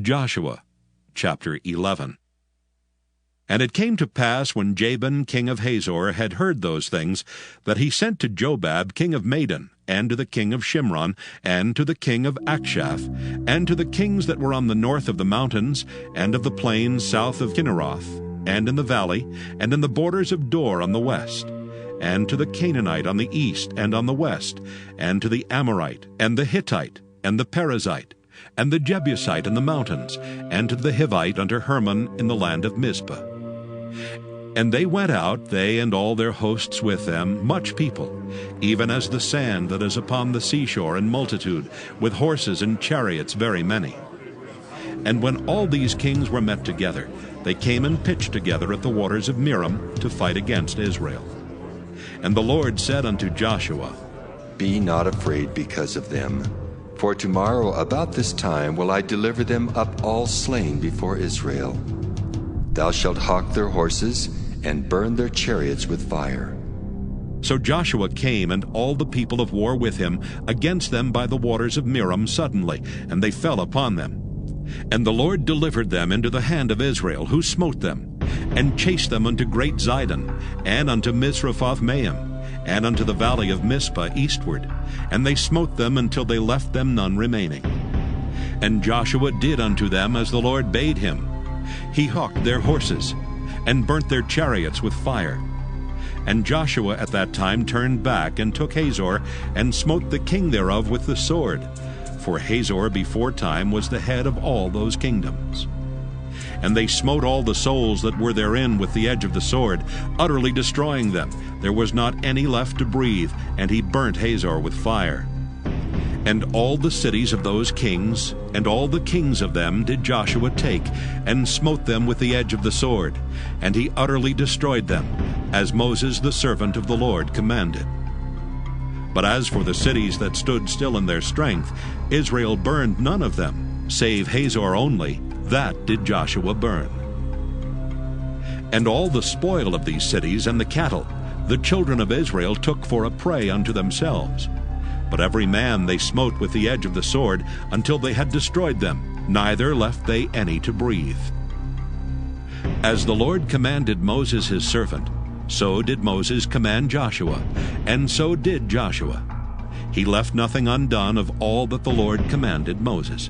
Joshua chapter 11. And it came to pass, when Jabin king of Hazor had heard those things, that he sent to Jobab king of Madon, and to the king of Shimron, and to the king of Akshaph, and to the kings that were on the north of the mountains, and of the plains south of Kinneroth, and in the valley, and in the borders of Dor on the west, and to the Canaanite on the east and on the west, and to the Amorite, and the Hittite, and the Perizzite, and the Jebusite in the mountains, and to the Hivite unto Hermon in the land of Mizpah. And they went out, they and all their hosts with them, much people, even as the sand that is upon the seashore in multitude, with horses and chariots very many. And when all these kings were met together, they came and pitched together at the waters of Merom to fight against Israel. And the Lord said unto Joshua, Be not afraid because of them. For tomorrow about this time will I deliver them up all slain before Israel. Thou shalt hawk their horses, and burn their chariots with fire. So Joshua came, and all the people of war with him, against them by the waters of Merom suddenly, and they fell upon them. And the Lord delivered them into the hand of Israel, who smote them, and chased them unto great Zidon, and unto Misrephoth-Maim, and unto the valley of Mizpah eastward, and they smote them until they left them none remaining. And Joshua did unto them as the Lord bade him. He hawked their horses, and burnt their chariots with fire. And Joshua at that time turned back, and took Hazor, and smote the king thereof with the sword. For Hazor beforetime was the head of all those kingdoms. And they smote all the souls that were therein with the edge of the sword, utterly destroying them. There was not any left to breathe, and he burnt Hazor with fire. And all the cities of those kings, and all the kings of them did Joshua take, and smote them with the edge of the sword, and he utterly destroyed them, as Moses the servant of the Lord commanded. But as for the cities that stood still in their strength, Israel burned none of them, save Hazor only, that did Joshua burn. And all the spoil of these cities and the cattle, the children of Israel took for a prey unto themselves. But every man they smote with the edge of the sword, until they had destroyed them, neither left they any to breathe. As the Lord commanded Moses his servant, so did Moses command Joshua, and so did Joshua. He left nothing undone of all that the Lord commanded Moses.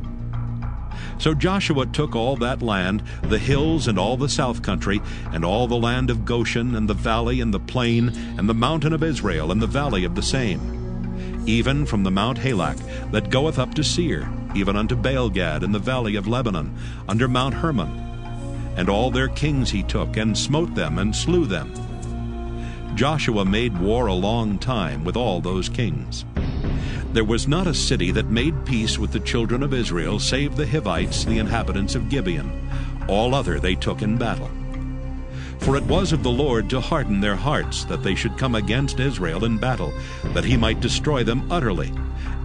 So Joshua took all that land, the hills and all the south country, and all the land of Goshen, and the valley and the plain, and the mountain of Israel, and the valley of the same, even from the Mount Halak that goeth up to Seir, even unto Baalgad in the valley of Lebanon, under Mount Hermon. And all their kings he took, and smote them, and slew them. Joshua made war a long time with all those kings. There was not a city that made peace with the children of Israel, save the Hivites, the inhabitants of Gibeon. All other they took in battle. For it was of the Lord to harden their hearts, that they should come against Israel in battle, that he might destroy them utterly,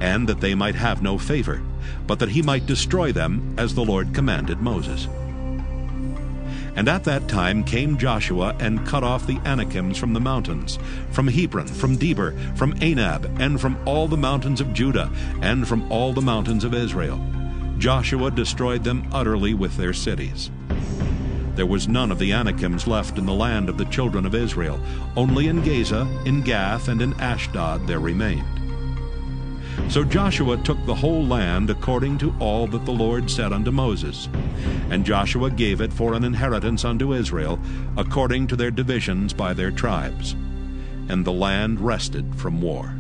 and that they might have no favor, but that he might destroy them, as the Lord commanded Moses. And at that time came Joshua, and cut off the Anakims from the mountains, from Hebron, from Debir, from Anab, and from all the mountains of Judah, and from all the mountains of Israel. Joshua destroyed them utterly with their cities. There was none of the Anakims left in the land of the children of Israel. Only in Gaza, in Gath, and in Ashdod there remained. So Joshua took the whole land according to all that the Lord said unto Moses. And Joshua gave it for an inheritance unto Israel, according to their divisions by their tribes. And the land rested from war.